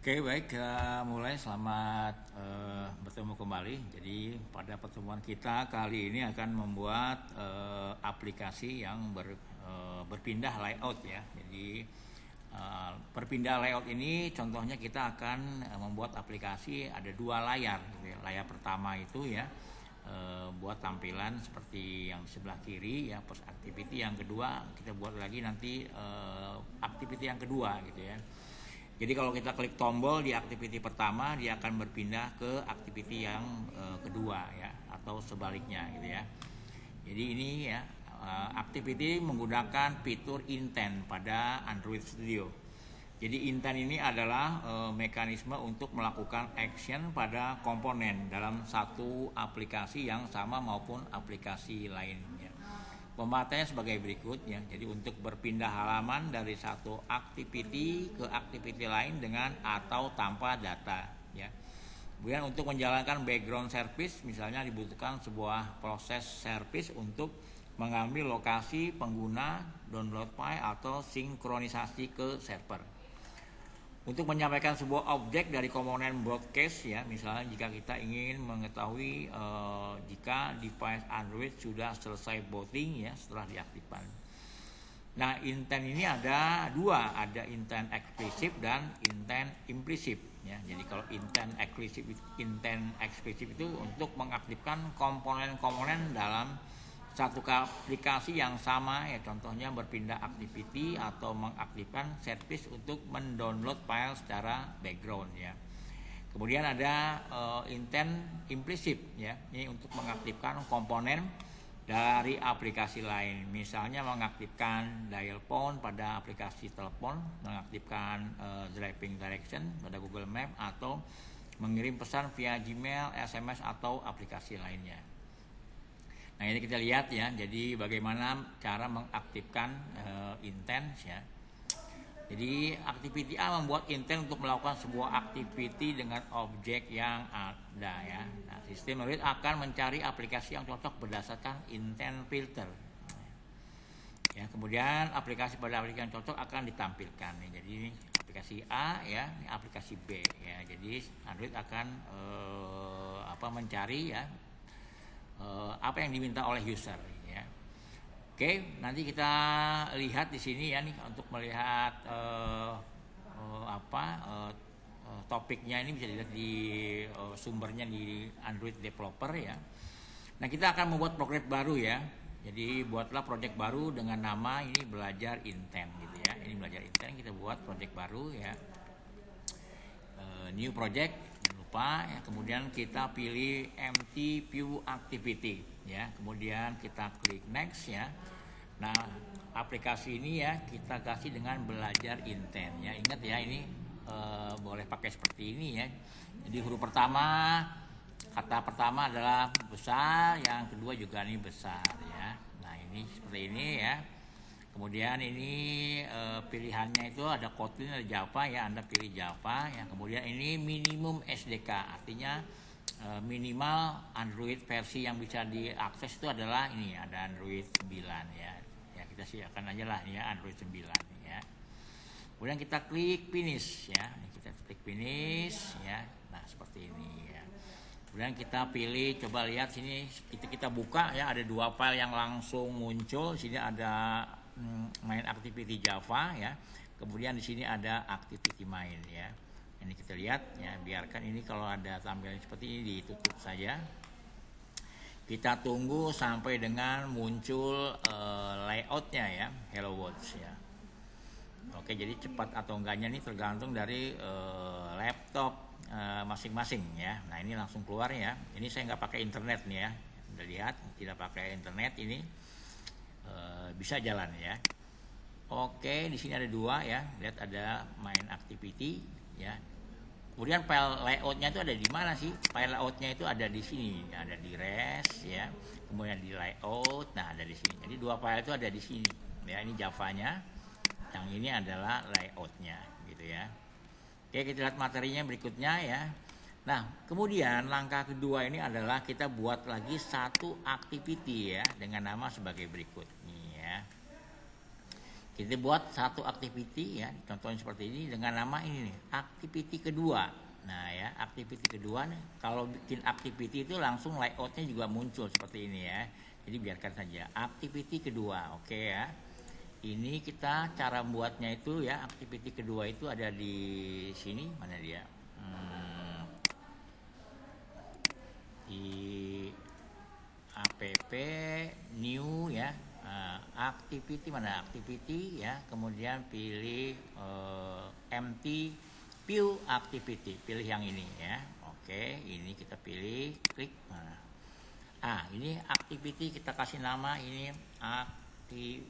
Oke, baik, kita mulai. Selamat bertemu kembali. Jadi pada pertemuan kita kali ini akan membuat aplikasi yang berpindah layout ya. Jadi perpindah layout ini contohnya kita akan membuat aplikasi ada dua layar. Gitu ya. Layar pertama itu ya buat tampilan seperti yang di sebelah kiri ya, post activity. Yang kedua kita buat lagi nanti activity yang kedua gitu ya. Jadi kalau kita klik tombol di activity pertama, dia akan berpindah ke activity yang kedua ya, atau sebaliknya gitu ya. Jadi ini ya, activity menggunakan fitur intent pada Android Studio. Jadi intent ini adalah mekanisme untuk melakukan action pada komponen dalam satu aplikasi yang sama maupun aplikasi lainnya. Pematanya sebagai berikut ya. Jadi untuk berpindah halaman dari satu activity ke activity lain dengan atau tanpa data ya. Kemudian untuk menjalankan background service misalnya dibutuhkan sebuah proses service untuk mengambil lokasi pengguna, download file atau sinkronisasi ke server. Untuk menyampaikan sebuah objek dari komponen broadcast ya, misalnya jika kita ingin mengetahui jika device Android sudah selesai booting ya setelah diaktifkan. Nah, intent ini ada dua, ada intent eksplisit dan intent implisit ya. Jadi kalau intent eksplisit itu untuk mengaktifkan komponen-komponen dalam satu aplikasi yang sama ya, contohnya berpindah activity atau mengaktifkan service untuk mendownload file secara background ya. Kemudian ada intent implisit ya, ini untuk mengaktifkan komponen dari aplikasi lain, misalnya mengaktifkan dial phone pada aplikasi telepon, mengaktifkan driving direction pada Google Map, atau mengirim pesan via Gmail, SMS atau aplikasi lainnya. Nah, ini kita lihat ya, jadi bagaimana cara mengaktifkan intent ya. Jadi activity A membuat intent untuk melakukan sebuah activity dengan objek yang ada ya. Nah, sistem Android akan mencari aplikasi yang cocok berdasarkan intent filter. Ya, kemudian aplikasi pada aplikasi yang cocok akan ditampilkan. Ya. Jadi ini aplikasi A ya, ini aplikasi B ya. Jadi Android akan mencari ya apa yang diminta oleh user ya. Oke, nanti kita lihat di sini ya nih untuk melihat topiknya ini bisa dilihat di sumbernya di Android Developer ya. Nah, kita akan membuat project baru ya. Jadi buatlah project baru dengan nama ini belajar intent gitu ya. Ini belajar intent, kita buat project baru ya. New project ya, kemudian kita pilih empty view activity ya, kemudian kita klik next ya. Nah, aplikasi ini ya kita kasih dengan belajar intent ya. Ingat ya, ini boleh pakai seperti ini ya. Jadi huruf pertama, kata pertama adalah besar, yang kedua juga ini besar ya. Nah, ini seperti ini ya. Kemudian ini pilihannya itu ada Kotlin, ada Java ya, Anda pilih Java ya. Kemudian ini minimum SDK, artinya minimal Android versi yang bisa diakses itu adalah ini, ada Android 9 ya. Ya, kita siapkan aja lah ya Android 9 ya. Kemudian kita klik finish ya. Kita klik finish ya. Nah, seperti ini ya. Kemudian kita pilih, coba lihat sini, kita buka ya, ada dua file yang langsung muncul. Sini ada main activity Java ya. Kemudian di sini ada activity main ya. Ini kita lihat ya, biarkan ini kalau ada tampilan seperti ini ditutup saja. Kita tunggu sampai dengan muncul layoutnya ya, Hello World ya. Oke, jadi cepat atau enggaknya ini tergantung dari laptop masing-masing ya. Nah, ini langsung keluar ya. Ini saya nggak pakai internet nih ya. Udah lihat, tidak pakai internet ini. Bisa jalan ya. Oke, di sini ada dua ya. Lihat ada main activity ya. Kemudian file layoutnya itu ada di mana sih? File layoutnya itu ada di sini, ada di res ya. Kemudian di layout, nah ada di sini. Jadi dua file itu ada di sini. Ya, ini Javanya. Yang ini adalah layoutnya gitu ya. Oke, kita lihat materinya berikutnya ya. Nah, kemudian langkah kedua ini adalah kita buat lagi satu activity ya dengan nama sebagai berikut nih ya. Kita buat satu activity ya, contohnya seperti ini dengan nama ini nih, activity kedua. Nah ya, activity kedua nih, kalau bikin activity itu langsung layoutnya juga muncul seperti ini ya. Jadi biarkan saja activity kedua, oke ya. Ini kita cara buatnya itu ya, activity kedua itu ada di sini, mana dia? Di app new ya, activity mana activity ya, kemudian pilih empty view activity, pilih yang ini ya. Oke, ini kita pilih, klik mana. Ini activity kita kasih nama ini activity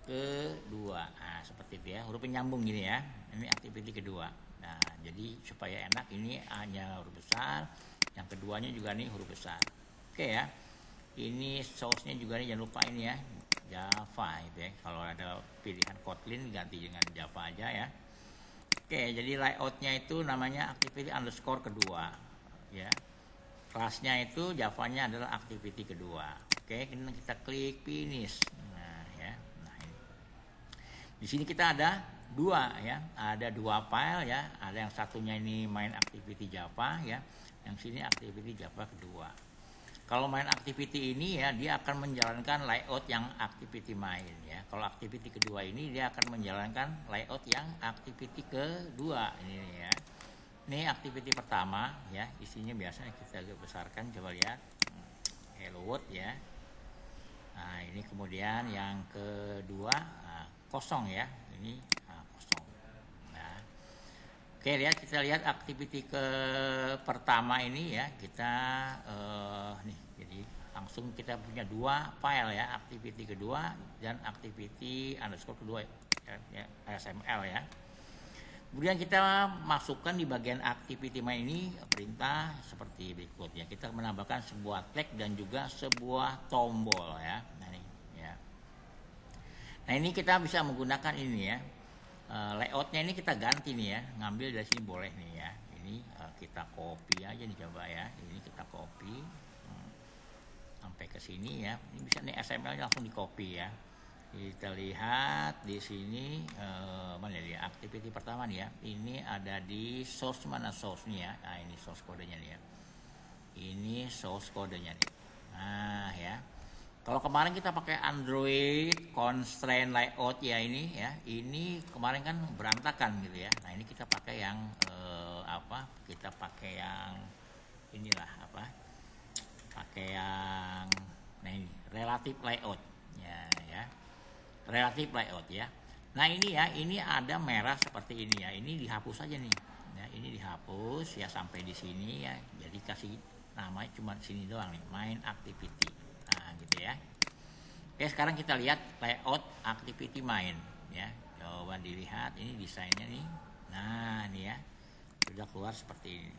kedua. Seperti itu ya, huruf penyambung gini ya. Ini activity kedua. Nah, jadi supaya enak ini A-nya huruf besar, yang keduanya juga nih huruf besar. Oke ya. Ini source-nya juga nih jangan lupa ini ya, Java itu ya. Kalau ada pilihan Kotlin ganti dengan Java aja ya. Oke, jadi layout-nya itu namanya activity underscore kedua ya. Kelasnya itu Java-nya adalah activity kedua. Oke, kita klik finish. Nah ya. Nah ini. Di sini kita ada dua ya, ada dua file ya, ada yang satunya ini main activity Java ya, yang sini activity Java kedua. Kalau main activity ini ya, dia akan menjalankan layout yang activity main ya. Kalau activity kedua ini dia akan menjalankan layout yang activity kedua ini ya. Ini activity pertama ya, isinya biasanya kita besarkan, coba lihat, hello world ya. Nah ini kemudian yang kedua kosong ya, ini kosong. Nah, oke, kita lihat activity ke pertama ini ya, kita nih, jadi langsung kita punya dua file ya, activity kedua dan activity underscore kedua ya, XML ya. Kemudian kita masukkan di bagian activity main ini perintah seperti berikut ya. Kita menambahkan sebuah tag dan juga sebuah tombol ya. Nah ini ya. Nah ini kita bisa menggunakan ini ya. Layoutnya ini kita ganti nih ya. Ngambil dari sini boleh nih ya. Ini kita copy aja nih coba ya. Ini kita copy sampai ke sini ya. Ini bisa nih XML langsung di copy ya. Kita lihat di sini mana dia activity pertama nih ya. Ini ada di source, mana source-nya ya. Nah, ini source kodenya nih ya. Ini source kodenya nih. Nah, ya. Kalau kemarin kita pakai Android constraint layout ya ini ya. Ini kemarin kan berantakan gitu ya. Nah, ini kita pakai yang Kita pakai yang inilah pakai yang ini relative layout ya. Relatif layout ya. Nah ini ya, ini ada merah seperti ini ya. Ini dihapus aja nih. Ya, ini dihapus ya sampai di sini ya. Jadi kasih namanya cuma sini doang nih, main activity. Nah gitu ya. Oke, sekarang kita lihat layout activity main ya. Coba dilihat ini desainnya nih. Nah ini ya, sudah keluar seperti ini.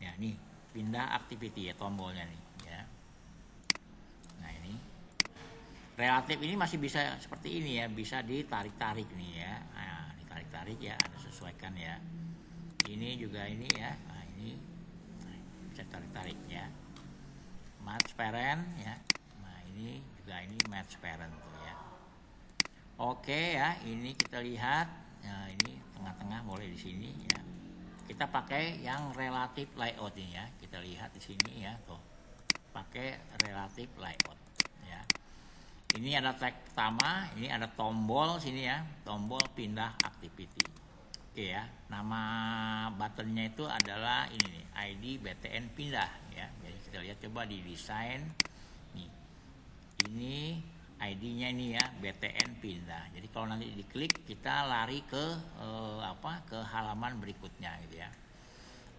Ya nih, pindah activity ya, tombolnya nih ya. Nah ini relatif ini masih bisa seperti ini ya, bisa ditarik-tarik nih ya. Nah, ditarik-tarik ya, Anda sesuaikan ya. Ini juga ini ya. Nah, ini bisa tarik-tarik ya. Match parent ya. Nah, ini juga ini match parent tuh ya. Oke ya, ini kita lihat. Nah, ini tengah-tengah boleh di sini ya. Kita pakai yang relatif layout ini ya. Kita lihat di sini ya, tuh. Pakai relatif layout ya. Ini ada tag pertama, ini ada tombol sini ya, tombol pindah activity. Oke ya, nama buttonnya itu adalah ini nih, ID BTN pindah ya. Jadi kita lihat coba di desain nih. Ini ID-nya ini ya, BTN pindah. Jadi kalau nanti diklik kita lari ke ke halaman berikutnya gitu ya.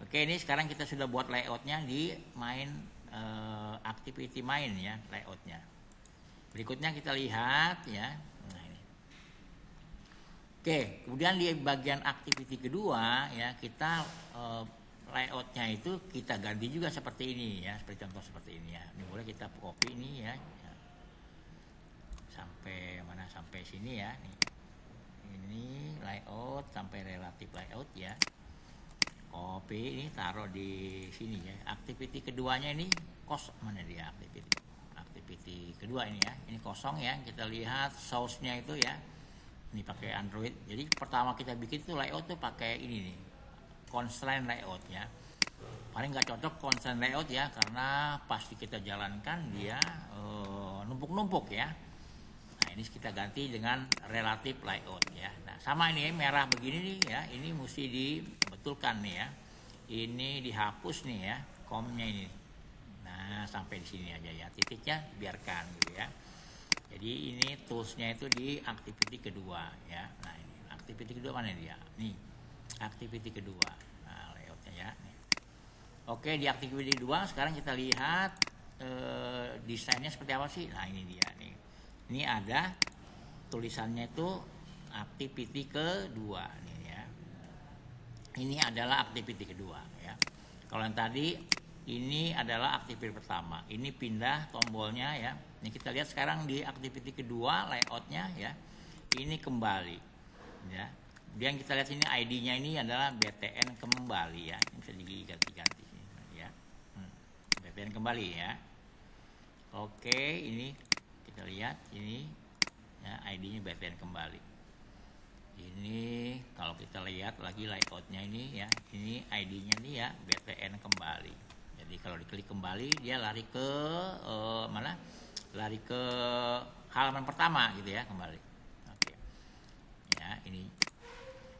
Oke, ini sekarang kita sudah buat layoutnya di main activity main ya, layoutnya. Berikutnya kita lihat ya. Nah ini. Oke, kemudian di bagian activity kedua ya, kita layoutnya itu kita ganti juga seperti ini ya, seperti contoh seperti ini ya. Ini boleh kita copy ini ya. Sampai mana, sampai sini ya. Nih. Ini layout sampai relatif layout ya. Copy ini taruh di sini ya. Activity keduanya ini mana dia activity kedua kedua ini ya, ini kosong ya. Kita lihat source-nya itu ya, ini pakai Android. Jadi pertama kita bikin tuh layout tuh pakai ini nih, constraint layout ya. Paling nggak cocok constraint layout ya, karena pasti kita jalankan dia numpuk-numpuk ya. Nah ini kita ganti dengan relative layout ya. Nah sama ini merah begini nih ya, ini mesti dibetulkan nih ya. Ini dihapus nih ya, komnya ini. Nah sampai di sini aja ya, titiknya biarkan gitu ya. Jadi ini toolsnya itu di activity kedua ya. Nah ini activity kedua mana dia? Nih activity kedua. Nah layoutnya ya. Nih. Oke, di activity kedua sekarang kita lihat desainnya seperti apa sih? Nah ini dia nih. Ini ada tulisannya itu activity kedua nih ya. Ini adalah activity kedua ya. Kalau yang tadi ini adalah activity pertama. Ini pindah tombolnya ya. Ini kita lihat sekarang di activity kedua layoutnya ya. Ini kembali ya. Yang kita lihat sini ID-nya ini adalah BTN kembali ya. Ini bisa diganti-ganti ya. BTN kembali ya. Oke, ini kita lihat ini ya, ID-nya BTN kembali. Ini kalau kita lihat lagi layoutnya ini ya, ini ID-nya nih ya BTN kembali. Jadi kalau diklik kembali dia lari ke mana? Lari ke halaman pertama gitu ya, kembali. Oke. Ya, ini.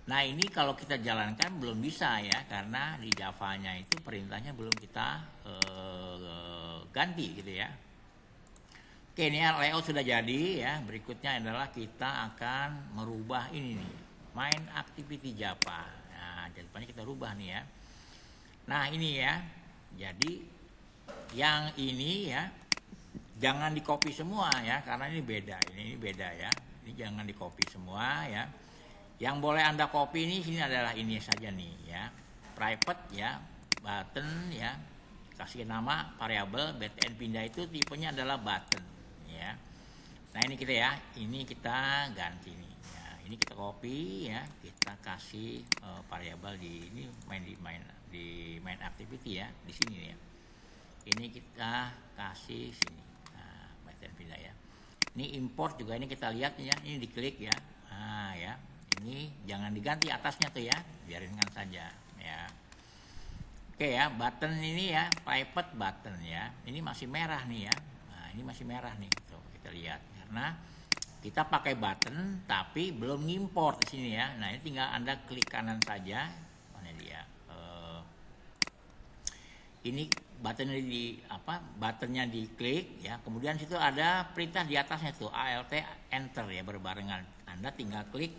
Nah, ini kalau kita jalankan belum bisa ya, karena di Java-nya itu perintahnya belum kita ganti gitu ya. Oke, ini layout sudah jadi ya. Berikutnya adalah kita akan merubah ini nih, main activity Java. Nah, jadinya kita rubah nih ya. Nah, ini ya. Jadi yang ini ya jangan di copy semua ya, karena ini beda. Ini beda ya. Ini jangan di copy semua ya. Yang boleh Anda copy ini sini adalah ini saja nih ya. Private ya, button ya. Kasih nama variabel BTN pindah itu tipenya adalah button ya. Nah, ini kita ya. Ini kita ganti nih ya. Ini kita copy ya. Kita kasih variabel di ini main activity ya, di sini ya. Ini kita kasih sini. Nah, BTN pindah ya. Ini import juga ini kita lihat ya. Ini diklik ya. Nah, ya. Ini jangan diganti atasnya tuh ya, biarinkan saja ya. Oke ya, button ini ya, private button ya. Ini masih merah nih ya. Nah, ini masih merah nih. Tuh, kita lihat karena kita pakai button tapi belum ngimport di sini ya. Nah, ini tinggal Anda klik kanan saja. Mana dia? Ini buttonnya buttonnya diklik ya. Kemudian situ ada perintah di atasnya tuh ALT enter ya, berbarengan. Anda tinggal klik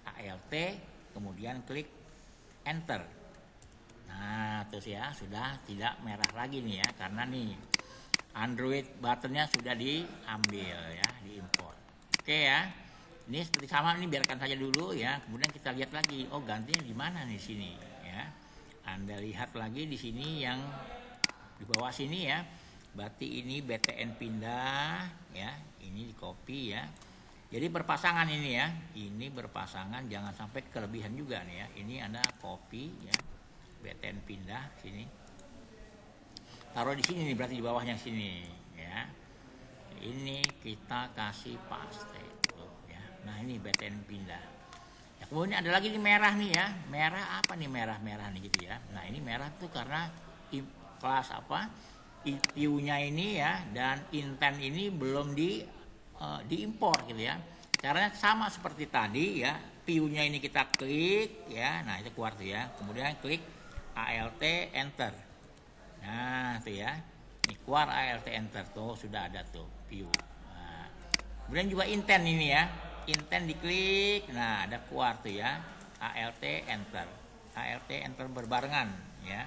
ALT kemudian klik enter. Nah, terus ya sudah tidak merah lagi nih ya, karena nih Android buttonnya sudah diambil ya, diimport. Oke ya. Ini seperti sama, ini biarkan saja dulu ya. Kemudian kita lihat lagi, oh gantinya di mana nih sini ya. Anda lihat lagi di sini yang di bawah sini ya. Berarti ini BTN pindah ya, ini di copy ya. Jadi berpasangan ini ya. Ini berpasangan, jangan sampai kelebihan juga nih ya. Ini Anda copy ya. BTN pindah sini. Taruh di sini nih, berarti di bawahnya sini ya. Ini kita kasih paste tuh ya. Nah, ini BTN pindah. Ya, kemudian ada lagi nih merah nih ya. Merah apa nih, merah-merah nih gitu ya. Nah, ini merah tuh karena kelas apa? view-nya ini ya, dan intent ini belum diimpor gitu ya. Caranya sama seperti tadi ya. View-nya ini kita klik ya. Nah, itu keluar tuh ya. Kemudian klik ALT enter. Nah, tuh ya. Ini keluar ALT enter tuh, sudah ada tuh view. Nah, kemudian juga intent ini ya. Intent diklik. Nah, ada keluar tuh ya. ALT enter. ALT enter berbarengan ya.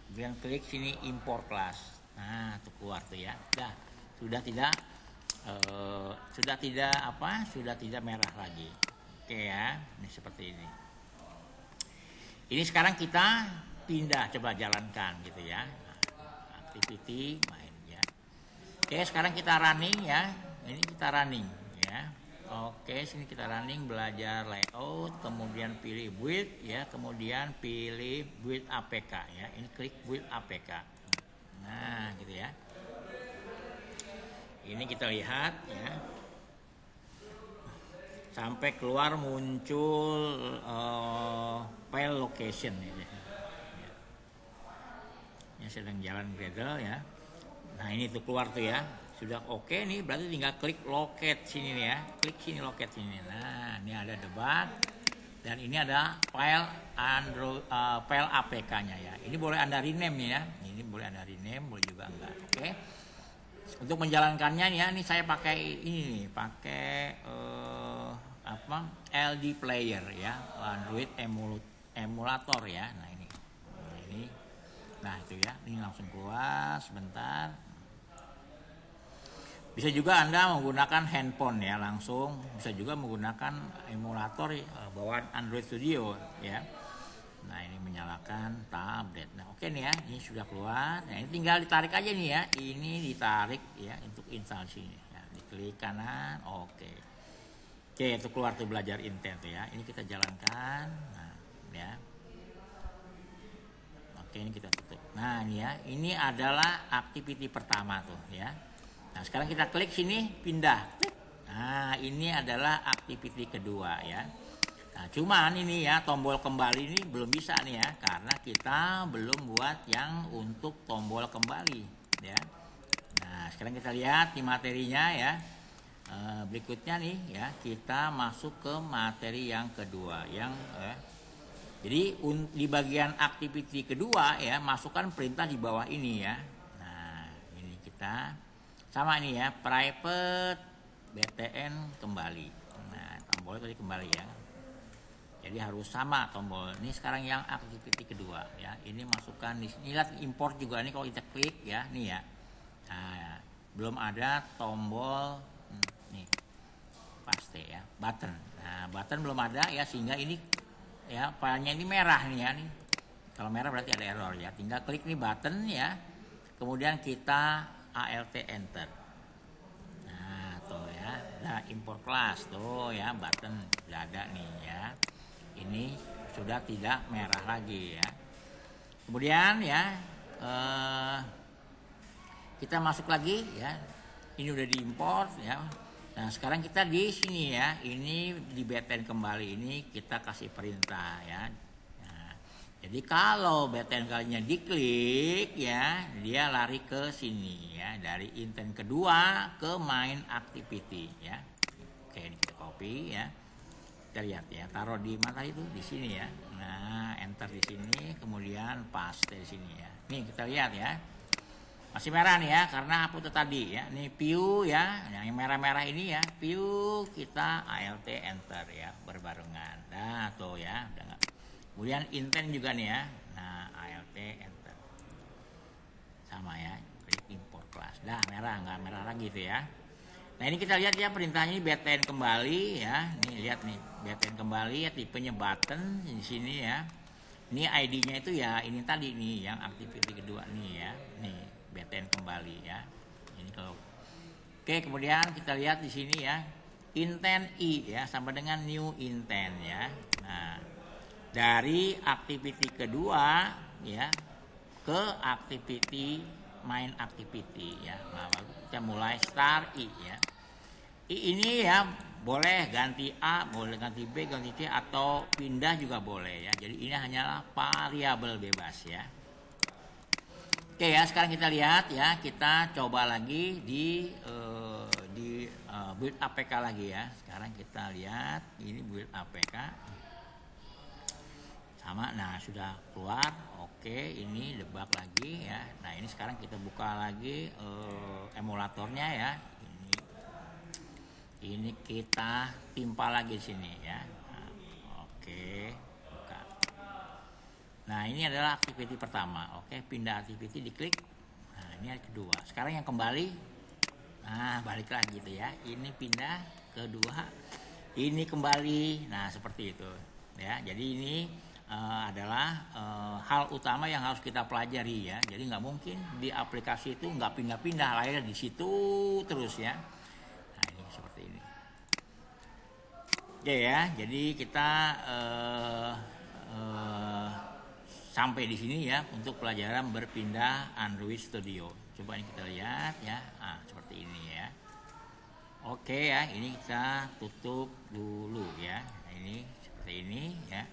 Kemudian klik sini import class. Nah, tuh keluar tuh ya. Dah, sudah tidak merah lagi. Oke ya, ini seperti ini. Ini sekarang kita pindah, coba jalankan gitu ya. Activity main ya. Oke, sekarang kita running ya. Ini kita running ya. Oke, sini kita running, belajar layout, kemudian pilih build ya, kemudian pilih build APK ya. Ini klik build APK. Nah, gitu ya. ini kita lihat ya, sampai keluar muncul file location ini. Ya, sedang jalan Gradle ya. Nah ini tuh keluar tuh ya, sudah oke nih, berarti tinggal klik locate sini nih ya, klik sini locate sini. Nah ini ada debug dan ini ada file Android, file APK-nya ya. Ini boleh Anda rename nih ya, ini boleh Anda rename, boleh juga enggak. Oke. Untuk menjalankannya nih ya, ini saya pakai ini nih, pakai LD player ya, Android emulator ya. Nah ini. Nah itu ya, ini langsung keluar sebentar. Bisa juga Anda menggunakan handphone ya, langsung bisa juga menggunakan emulator bawaan Android Studio ya. Nah ini menyalakan tablet. Nah oke nih ya, ini sudah keluar. Nah ini tinggal ditarik aja nih ya, ini ditarik ya untuk install sini ya. Diklik kanan, oke. Oke itu keluar tuh belajar intent ya. Ini kita jalankan. Nah ya. Oke ini kita tutup. Nah ini ya, ini adalah activity pertama tuh ya. Nah sekarang kita klik sini, pindah. Nah ini adalah activity kedua ya. Nah cuman ini ya, tombol kembali ini belum bisa nih ya, karena kita belum buat yang untuk tombol kembali ya. Nah sekarang kita lihat di materinya ya. Berikutnya nih ya, kita masuk ke materi yang kedua yang jadi di bagian activity kedua ya, masukkan perintah di bawah ini ya. Nah ini kita sama ini ya, private btn kembali. Nah tombolnya tadi kembali ya, jadi harus sama tombol. Ini sekarang yang activity kedua ya, ini masukkan di sini. Lihat import juga nih, kalau kita klik ya nih ya. Nah belum ada tombol nih paste ya, button. Nah button belum ada ya, sehingga ini ya filenya ini merah nih ya nih. Kalau merah berarti ada error ya. Tinggal klik nih button ya. Kemudian kita alt enter. Nah, tuh ya. Nah, import class tuh ya, button sudah ada nih ya. Ini sudah tidak merah lagi ya. Kemudian ya kita masuk lagi ya. Ini udah diimport ya. Nah sekarang kita di sini ya, ini di btn kembali ini kita kasih perintah ya. Nah, jadi kalau btn kalinya diklik ya, dia lari ke sini ya, dari intent kedua ke main activity ya. Oke ini kita copy ya, kita lihat ya, taruh di mana itu, di sini ya. Nah enter di sini, kemudian paste di sini ya. Nih kita lihat ya, masih merah nih ya, karena apa tuh tadi ya. Ini view ya, yang merah-merah ini ya, view kita alt enter ya, berbarengan. Nah tuh ya, udah enggak. Kemudian intent juga nih ya. Nah alt enter. Sama ya, klik import class. Dah merah, enggak merah lagi tuh ya. Nah ini kita lihat ya, perintahnya ini btn kembali ya. Nih lihat nih, btn kembali ya, tipenya button di sini ya. Ini ID-nya itu ya, ini tadi nih yang activity kedua nih ya. Nih btn kembali ya. Ini kalau oke, kemudian kita lihat di sini ya, intent i ya, sama dengan new intent ya. Nah dari activity kedua ya ke activity main activity ya. Nah lalu kita mulai start i ya. I ini ya boleh ganti A, boleh ganti B, ganti C, atau pindah juga boleh ya. Jadi ini hanyalah variabel bebas ya. Oke ya, sekarang kita lihat ya, kita coba lagi di build APK lagi ya. Sekarang kita lihat ini build APK sama. Nah sudah keluar. Oke, ini debug lagi ya. Nah ini sekarang kita buka lagi emulatornya ya. Ini kita timpa lagi di sini ya. Nah, oke, buka. Nah ini adalah activity pertama. Oke, pindah activity, diklik. Nah ini yang kedua. Sekarang yang kembali. Nah balik lagi gitu ya. Ini pindah kedua. Ini kembali. Nah seperti itu ya. Jadi ini adalah hal utama yang harus kita pelajari ya. Jadi nggak mungkin di aplikasi itu nggak pindah-pindah, layarnya di situ terus ya. Nah ini seperti ini. Oke ya. Jadi kita sampai di sini ya untuk pelajaran berpindah Android Studio. Coba ini kita lihat ya. Seperti ini ya. Oke ya, ini kita tutup dulu ya. Ini seperti ini ya.